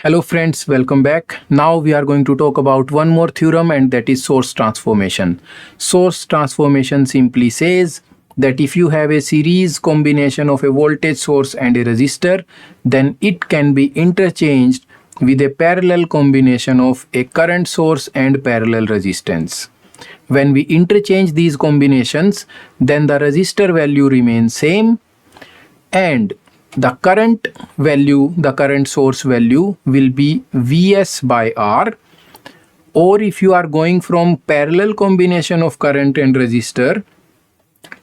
Hello friends, welcome back. Now we are going to talk about one more theorem, and that is source transformation. Source transformation simply says that if you have a series combination of a voltage source and a resistor, then it can be interchanged with a parallel combination of a current source and parallel resistance. When we interchange these combinations, then the resistor value remains same and the current value, the current source value will be Vs by R. Or if you are going from parallel combination of current and resistor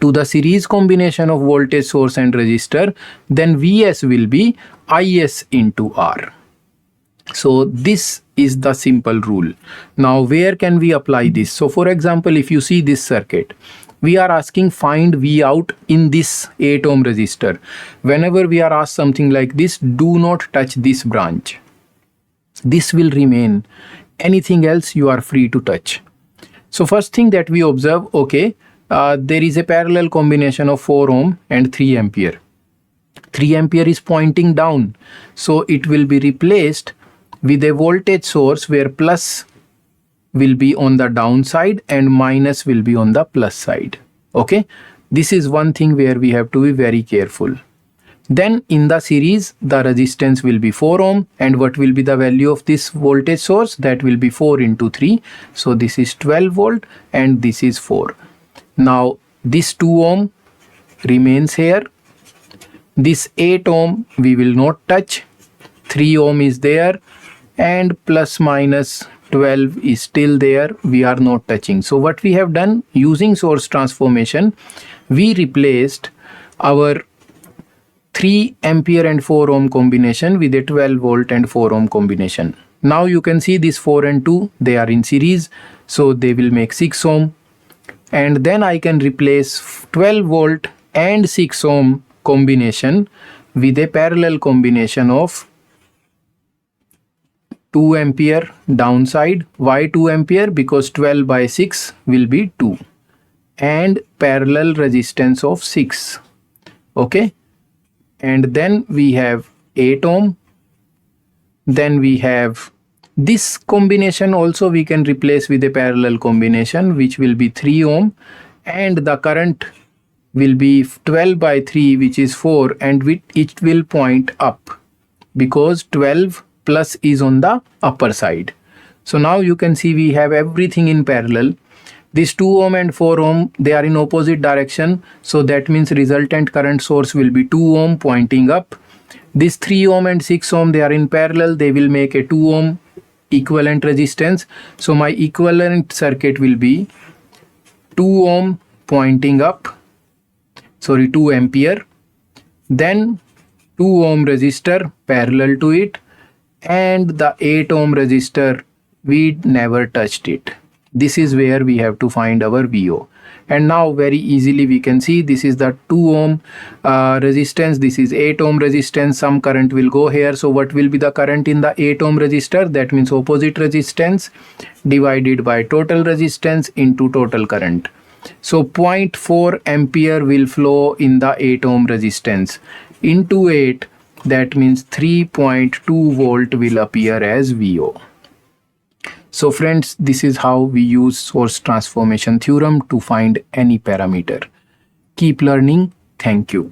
to the series combination of voltage source and resistor, then Vs will be Is into R. So this is the simple rule. Now where can we apply this? So for example, if you see this circuit, we are asking find V out in this 8 ohm resistor. Whenever we are asked something like this, do not touch this branch. This will remain. Anything else you are free to touch. So first thing that we observe, okay, there is a parallel combination of 4 ohm and 3 ampere. 3 ampere is pointing down. So it will be replaced with a voltage source where plus will be on the downside and minus will be on the plus side. Okay, this is one thing where we have to be very careful. Then in the series, the resistance will be 4 ohm, and what will be the value of this voltage source? That will be 4 into 3. So this is 12 volt and this is 4. Now this 2 ohm remains here. This 8 ohm we will not touch. 3 ohm is there and plus minus 12 is still there, we are not touching. So what we have done using source transformation, we replaced our 3 ampere and 4 ohm combination with a 12 volt and 4 ohm combination. Now you can see this 4 and 2, they are in series, so they will make 6 ohm. And then I can replace 12 volt and 6 ohm combination with a parallel combination of 2 ampere downside. Why 2 ampere? Because 12 by 6 will be 2 and parallel resistance of 6. Okay, and then we have 8 ohm. Then we have this combination also we can replace with a parallel combination which will be 3 ohm, and the current will be 12 by 3 which is 4, and it will point up because 12 plus is on the upper side. So now you can see we have everything in parallel. This 2 ohm and 4 ohm, they are in opposite direction. So that means resultant current source will be 2 ohm pointing up. This 3 ohm and 6 ohm, they are in parallel. They will make a 2 ohm equivalent resistance. So my equivalent circuit will be 2 ohm pointing up. 2 ampere. Then 2 ohm resistor parallel to it. And the 8 ohm resistor, we never touched it. This is where we have to find our VO. And now very easily we can see this is the 2 ohm resistance, this is 8 ohm resistance, some current will go here. So what will be the current in the 8 ohm resistor? That means opposite resistance divided by total resistance into total current. So 0.4 ampere will flow in the 8 ohm resistance into 8. That means 3.2 volt will appear as VO. So friends, this is how we use source transformation theorem to find any parameter. Keep learning. Thank you.